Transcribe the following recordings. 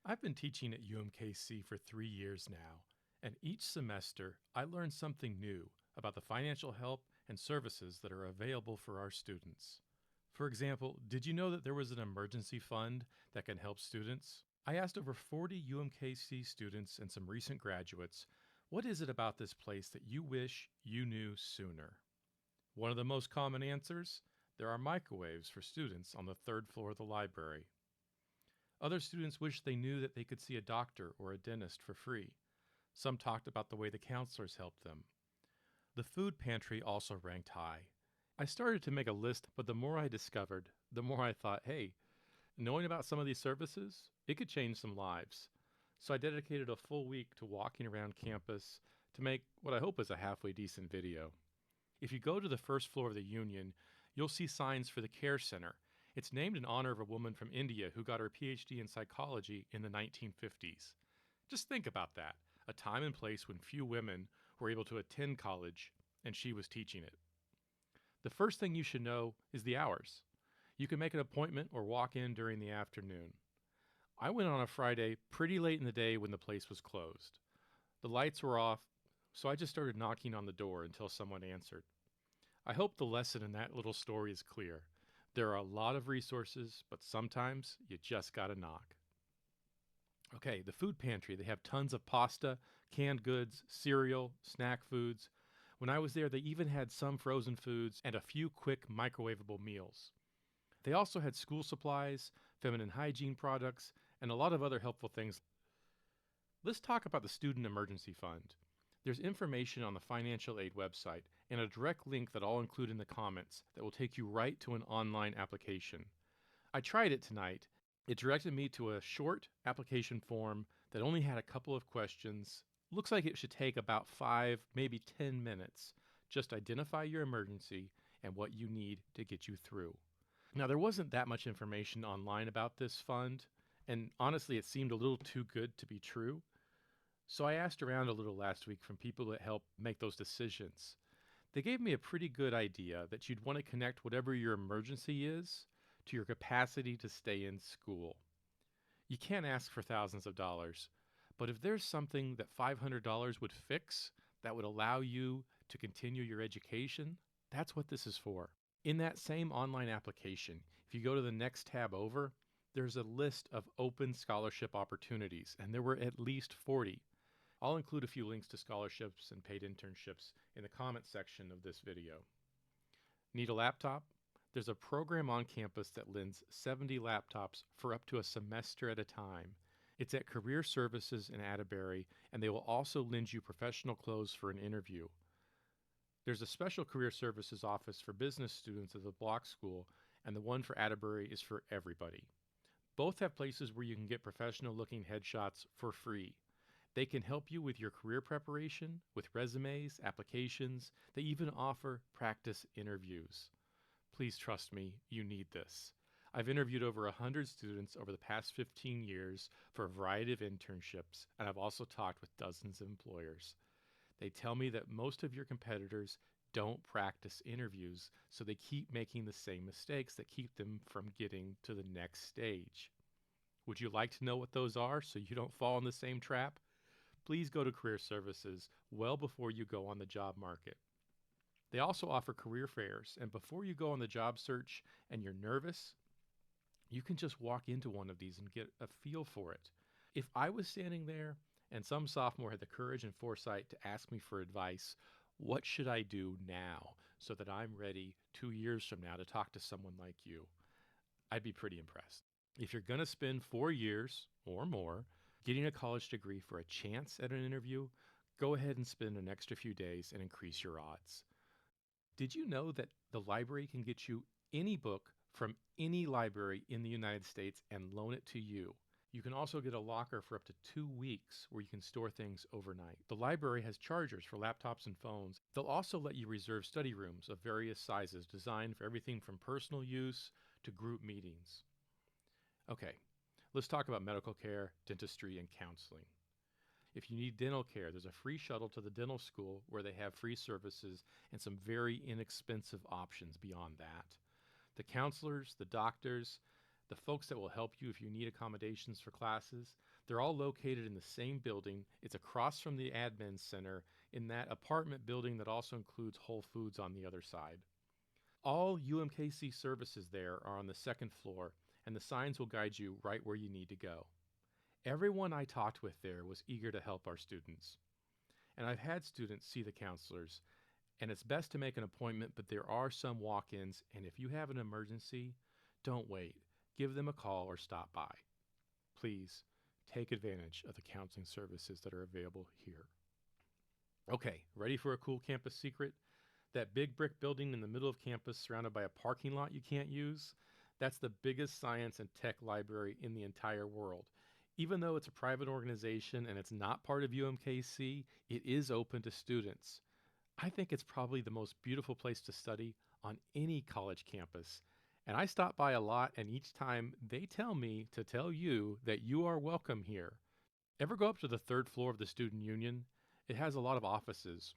I've been teaching at UMKC for 3 years now, and each semester I learn something new about the financial help and services that are available for our students. For example, did you know that there was an emergency fund that can help students? I asked over 40 UMKC students and some recent graduates, what is it about this place that you wish you knew sooner? One of the most common answers? There are microwaves for students on the third floor of the library. Other students wished they knew that they could see a doctor or a dentist for free. Some talked about the way the counselors helped them. The food pantry also ranked high. I started to make a list, but the more I discovered, the more I thought, hey, knowing about some of these services, it could change some lives. So I dedicated a full week to walking around campus to make what I hope is a halfway decent video. If you go to the first floor of the Union, you'll see signs for the Care Center. It's named in honor of a woman from India who got her PhD in psychology in the 1950s. Just think about that, a time and place when few women were able to attend college, and she was teaching it. The first thing you should know is the hours. You can make an appointment or walk in during the afternoon. I went on a Friday pretty late in the day when the place was closed. The lights were off, so I just started knocking on the door until someone answered. I hope the lesson in that little story is clear. There are a lot of resources, but sometimes you just gotta knock. Okay, the food pantry, they have tons of pasta, canned goods, cereal, snack foods. When I was there, they even had some frozen foods and a few quick microwavable meals. They also had school supplies, feminine hygiene products, and a lot of other helpful things. Let's talk about the Student Emergency Fund. There's information on the financial aid website and a direct link that I'll include in the comments that will take you right to an online application. I tried it tonight. It directed me to a short application form that only had a couple of questions. Looks like it should take about 5, maybe 10 minutes. Just identify your emergency and what you need to get you through. Now, there wasn't that much information online about this fund, and honestly, it seemed a little too good to be true. So I asked around a little last week from people that help make those decisions. They gave me a pretty good idea that you'd want to connect whatever your emergency is to your capacity to stay in school. You can't ask for thousands of dollars, but if there's something that $500 would fix that would allow you to continue your education, that's what this is for. In that same online application, if you go to the next tab over, there's a list of open scholarship opportunities, and there were at least 40. I'll include a few links to scholarships and paid internships in the comment section of this video. Need a laptop? There's a program on campus that lends 70 laptops for up to a semester at a time. It's at Career Services in Atterbury, and they will also lend you professional clothes for an interview. There's a special Career Services office for business students at the Block School, and the one for Atterbury is for everybody. Both have places where you can get professional-looking headshots for free. They can help you with your career preparation, with resumes, applications. They even offer practice interviews. Please trust me, you need this. I've interviewed over 100 students over the past 15 years for a variety of internships, and I've also talked with dozens of employers. They tell me that most of your competitors don't practice interviews, so they keep making the same mistakes that keep them from getting to the next stage. Would you like to know what those are so you don't fall in the same trap? Please go to Career Services well before you go on the job market. They also offer career fairs, and before you go on the job search and you're nervous, you can just walk into one of these and get a feel for it. If I was standing there and some sophomore had the courage and foresight to ask me for advice, what should I do now so that I'm ready 2 years from now to talk to someone like you? I'd be pretty impressed. If you're going to spend 4 years or more getting a college degree for a chance at an interview, go ahead and spend an extra few days and increase your odds. Did you know that the library can get you any book from any library in the United States and loan it to you? You can also get a locker for up to 2 weeks where you can store things overnight. The library has chargers for laptops and phones. They'll also let you reserve study rooms of various sizes designed for everything from personal use to group meetings. Okay, let's talk about medical care, dentistry, and counseling. If you need dental care, there's a free shuttle to the dental school where they have free services and some very inexpensive options beyond that. The counselors, the doctors, the folks that will help you if you need accommodations for classes, They're all located in the same building. It's across from the admin center in that apartment building that also includes Whole Foods on the other side. All UMKC services there are on the second floor, and the signs will guide you right where you need to go. Everyone I talked with there was eager to help our students. And I've had students see the counselors, and it's best to make an appointment, but there are some walk-ins, and if you have an emergency, don't wait. Give them a call or stop by. Please take advantage of the counseling services that are available here. Okay, ready for a cool campus secret? That big brick building in the middle of campus surrounded by a parking lot you can't use? That's the biggest science and tech library in the entire world. Even though it's a private organization and it's not part of UMKC, it is open to students. I think it's probably the most beautiful place to study on any college campus. And I stop by a lot, and each time they tell me to tell you that you are welcome here. Ever go up to the third floor of the Student Union? It has a lot of offices,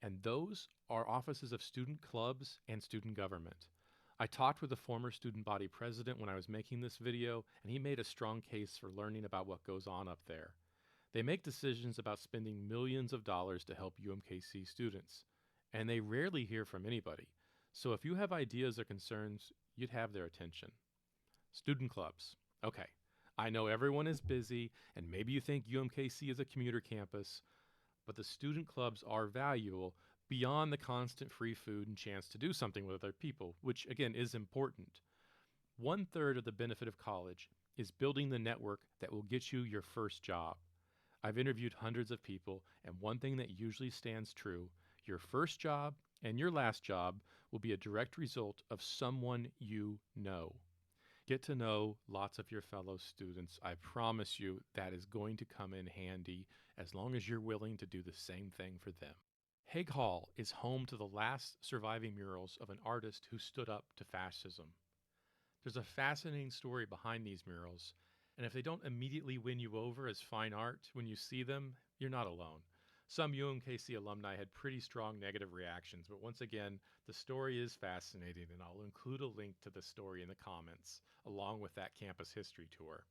and those are offices of student clubs and student government. I talked with the former student body president when I was making this video, and he made a strong case for learning about what goes on up there. They make decisions about spending millions of dollars to help UMKC students, and they rarely hear from anybody. So if you have ideas or concerns, you'd have their attention. Student clubs. Okay, I know everyone is busy, and maybe you think UMKC is a commuter campus, but the student clubs are valuable beyond the constant free food and chance to do something with other people, which again is important. 1/3 of the benefit of college is building the network that will get you your first job. I've interviewed hundreds of people, and one thing that usually stands true: your first job and your last job will be a direct result of someone you know. Get to know lots of your fellow students. I promise you that is going to come in handy as long as you're willing to do the same thing for them. Haig Hall is home to the last surviving murals of an artist who stood up to fascism. There's a fascinating story behind these murals, and if they don't immediately win you over as fine art when you see them, you're not alone. Some UMKC alumni had pretty strong negative reactions, but once again, the story is fascinating, and I'll include a link to the story in the comments, along with that campus history tour.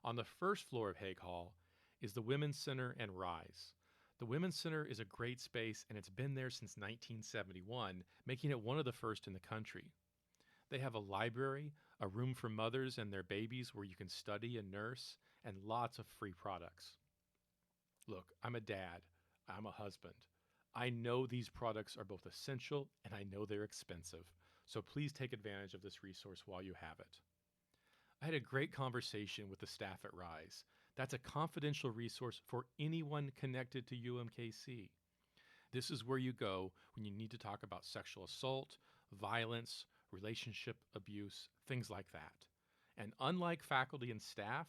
On the first floor of Haig Hall is the Women's Center and Rise. The Women's Center is a great space, and it's been there since 1971, making it one of the first in the country. They have a library, a room for mothers and their babies where you can study and nurse, and lots of free products. Look, I'm a dad. I'm a husband. I know these products are both essential and I know they're expensive, so please take advantage of this resource while you have it. I had a great conversation with the staff at Rise. That's a confidential resource for anyone connected to UMKC. This is where you go when you need to talk about sexual assault, violence, relationship abuse, things like that. And unlike faculty and staff,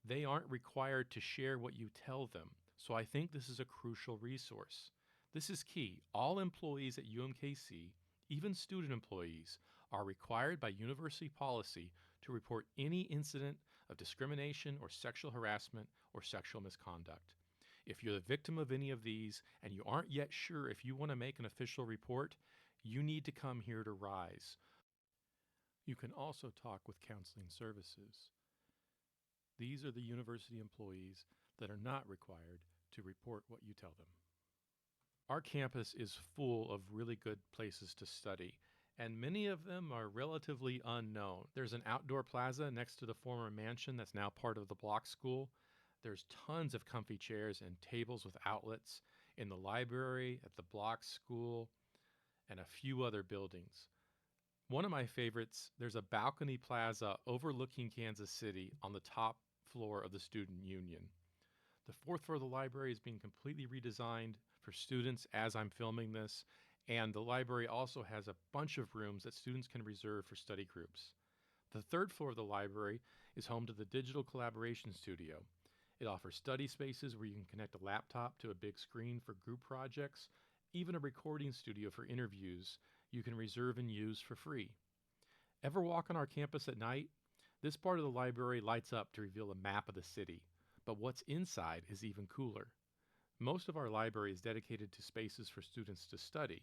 they aren't required to share what you tell them. So I think this is a crucial resource. This is key. All employees at UMKC, even student employees, are required by university policy to report any incident of discrimination or sexual harassment or sexual misconduct. If you're the victim of any of these and you aren't yet sure if you want to make an official report, you need to come here to Rise. You can also talk with counseling services. These are the university employees that are not required to report what you tell them. Our campus is full of really good places to study, and many of them are relatively unknown. There's an outdoor plaza next to the former mansion that's now part of the Block School. There's tons of comfy chairs and tables with outlets in the library, at the Block School, and a few other buildings. One of my favorites, there's a balcony plaza overlooking Kansas City on the top floor of the Student Union. The fourth floor of the library is being completely redesigned for students as I'm filming this, and the library also has a bunch of rooms that students can reserve for study groups. The third floor of the library is home to the Digital Collaboration Studio. It offers study spaces where you can connect a laptop to a big screen for group projects, even a recording studio for interviews you can reserve and use for free. Ever walk on our campus at night? This part of the library lights up to reveal a map of the city, but what's inside is even cooler. Most of our library is dedicated to spaces for students to study,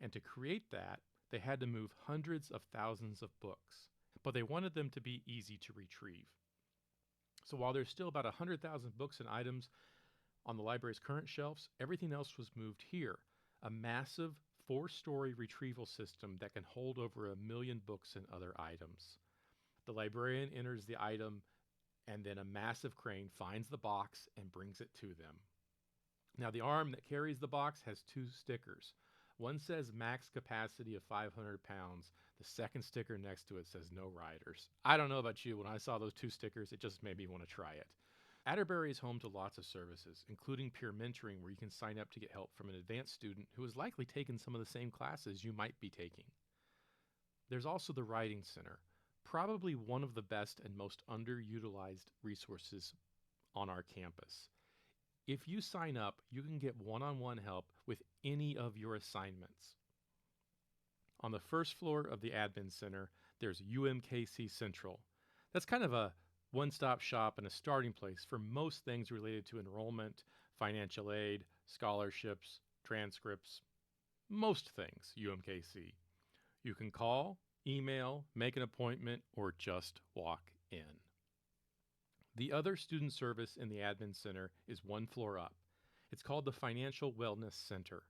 and to create that, they had to move hundreds of thousands of books, but they wanted them to be easy to retrieve. So while there's still about 100,000 books and items on the library's current shelves, everything else was moved here, a massive 4-story retrieval system that can hold over 1 million books and other items. The librarian enters the item, and then a massive crane finds the box and brings it to them. Now, the arm that carries the box has 2 stickers. One says max capacity of 500 pounds. The second sticker next to it says no riders. I don't know about you, when I saw those 2 stickers, it just made me want to try it. Atterbury is home to lots of services, including peer mentoring, where you can sign up to get help from an advanced student who has likely taken some of the same classes you might be taking. There's also the Writing Center, probably one of the best and most underutilized resources on our campus. If you sign up, you can get one-on-one help with any of your assignments. On the first floor of the Admin Center, there's UMKC Central. That's kind of a one-stop shop and a starting place for most things related to enrollment, financial aid, scholarships, transcripts, most things UMKC. You can call, email, make an appointment, or just walk in. The other student service in the Admin Center is one floor up. It's called the Financial Wellness Center.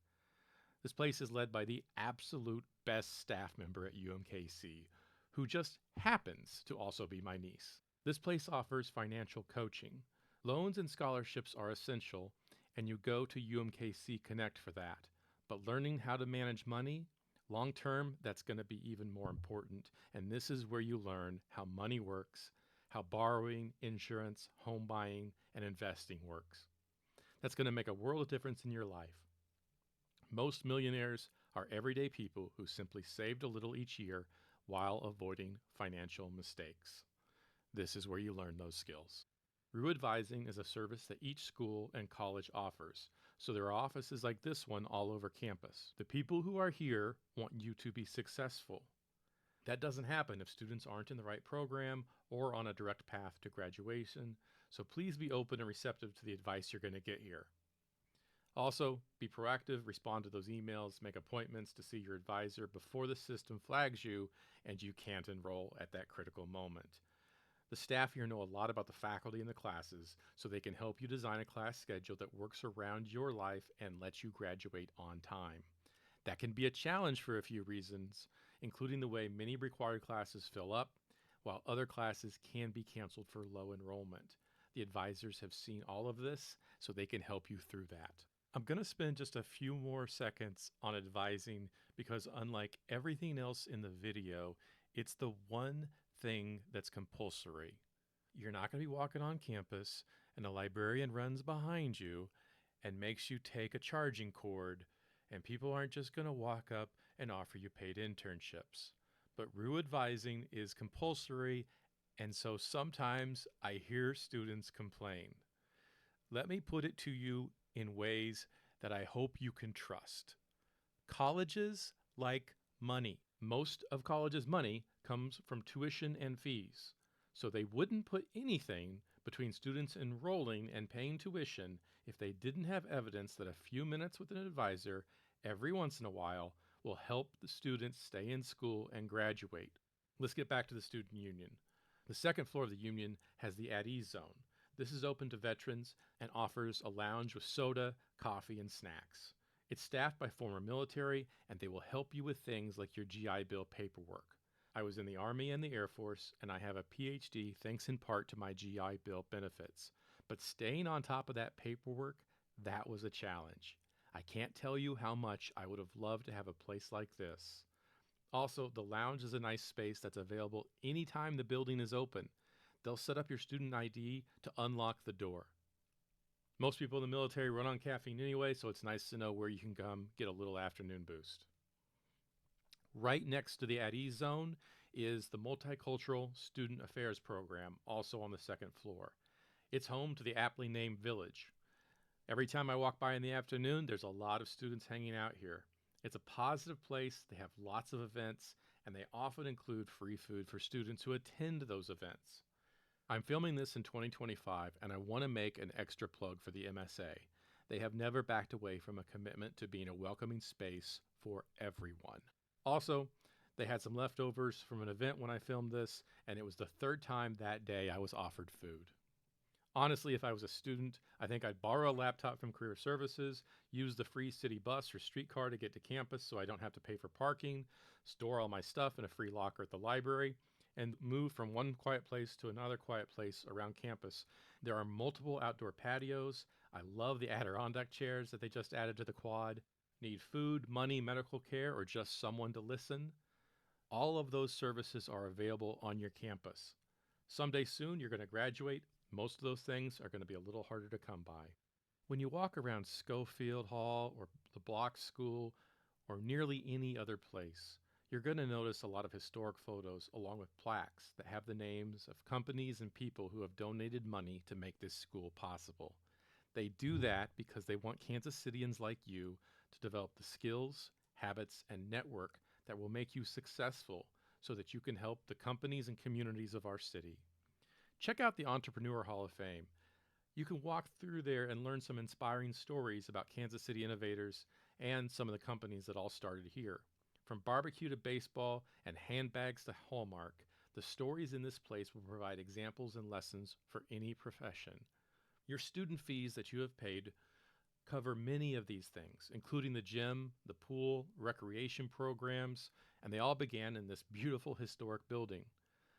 This place is led by the absolute best staff member at UMKC, who just happens to also be my niece. This place offers financial coaching. Loans and scholarships are essential, and you go to UMKC Connect for that. But learning how to manage money, long term, that's going to be even more important. And this is where you learn how money works, how borrowing, insurance, home buying, and investing works. That's going to make a world of difference in your life. Most millionaires are everyday people who simply saved a little each year while avoiding financial mistakes. This is where you learn those skills. RU Advising is a service that each school and college offers, so there are offices like this one all over campus. The people who are here want you to be successful. That doesn't happen if students aren't in the right program or on a direct path to graduation, so please be open and receptive to the advice you're going to get here. Also, be proactive, respond to those emails, make appointments to see your advisor before the system flags you and you can't enroll at that critical moment. The staff here know a lot about the faculty and the classes, so they can help you design a class schedule that works around your life and lets you graduate on time. That can be a challenge for a few reasons, including the way many required classes fill up, while other classes can be canceled for low enrollment. The advisors have seen all of this, so they can help you through that. I'm going to spend just a few more seconds on advising because unlike everything else in the video, it's the one thing that's compulsory. You're not going to be walking on campus and a librarian runs behind you and makes you take a charging cord, and people aren't just going to walk up and offer you paid internships. But RU Advising is compulsory, and so sometimes I hear students complain. Let me put it to you in ways that I hope you can trust. Colleges like money. Most of colleges' money comes from tuition and fees. So they wouldn't put anything between students enrolling and paying tuition if they didn't have evidence that a few minutes with an advisor every once in a while will help the students stay in school and graduate. Let's get back to the student union. The second floor of the union has the At Ease zone. This is open to veterans and offers a lounge with soda, coffee, and snacks. It's staffed by former military, and they will help you with things like your GI Bill paperwork. I was in the Army and the Air Force, and I have a PhD thanks in part to my GI Bill benefits. But staying on top of that paperwork, that was a challenge. I can't tell you how much I would have loved to have a place like this. Also, the lounge is a nice space that's available anytime the building is open. They'll set up your student ID to unlock the door. Most people in the military run on caffeine anyway, so it's nice to know where you can come get a little afternoon boost. Right next to the At Ease zone is the Multicultural Student Affairs Program, also on the second floor. It's home to the aptly named Village. Every time I walk by in the afternoon, there's a lot of students hanging out here. It's a positive place, they have lots of events, and they often include free food for students who attend those events. I'm filming this in 2025, and I want to make an extra plug for the MSA. They have never backed away from a commitment to being a welcoming space for everyone. Also, they had some leftovers from an event when I filmed this, and it was the third time that day I was offered food. Honestly, if I was a student, I think I'd borrow a laptop from Career Services, use the free city bus or streetcar to get to campus so I don't have to pay for parking, store all my stuff in a free locker at the library, and move from one quiet place to another quiet place around campus. There are multiple outdoor patios. I love the Adirondack chairs that they just added to the quad. Need food, money, medical care, or just someone to listen? All of those services are available on your campus. Someday soon, you're going to graduate. Most of those things are going to be a little harder to come by. When you walk around Schofield Hall or the Block School or nearly any other place, you're going to notice a lot of historic photos along with plaques that have the names of companies and people who have donated money to make this school possible. They do that because they want Kansas Cityans like you to develop the skills, habits, and network that will make you successful so that you can help the companies and communities of our city. Check out the Entrepreneur Hall of Fame. You can walk through there and learn some inspiring stories about Kansas City innovators and some of the companies that all started here. From barbecue to baseball and handbags to Hallmark, the stories in this place will provide examples and lessons for any profession. Your student fees that you have paid cover many of these things, including the gym, the pool, recreation programs, and they all began in this beautiful historic building.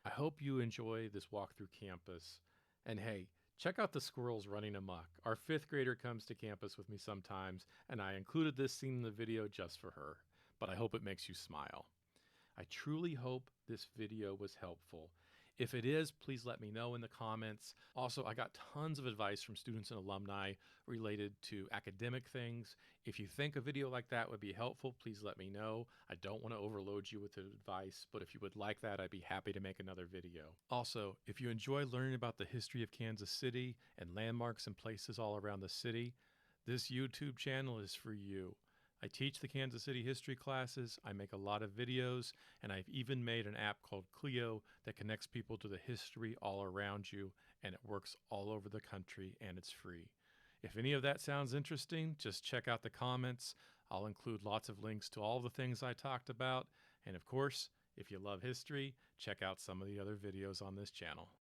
I hope you enjoy this walk through campus. And hey, check out the squirrels running amok. Our fifth grader comes to campus with me sometimes, and I included this scene in the video just for her, but I hope it makes you smile. I truly hope this video was helpful. If it is, please let me know in the comments. Also, I got tons of advice from students and alumni related to academic things. If you think a video like that would be helpful, please let me know. I don't want to overload you with advice, but if you would like that, I'd be happy to make another video. Also, if you enjoy learning about the history of Kansas City and landmarks and places all around the city, this YouTube channel is for you. I teach the Kansas City history classes, I make a lot of videos, and I've even made an app called Clio that connects people to the history all around you, and it works all over the country, and it's free. If any of that sounds interesting, just check out the comments. I'll include lots of links to all the things I talked about, and of course, if you love history, check out some of the other videos on this channel.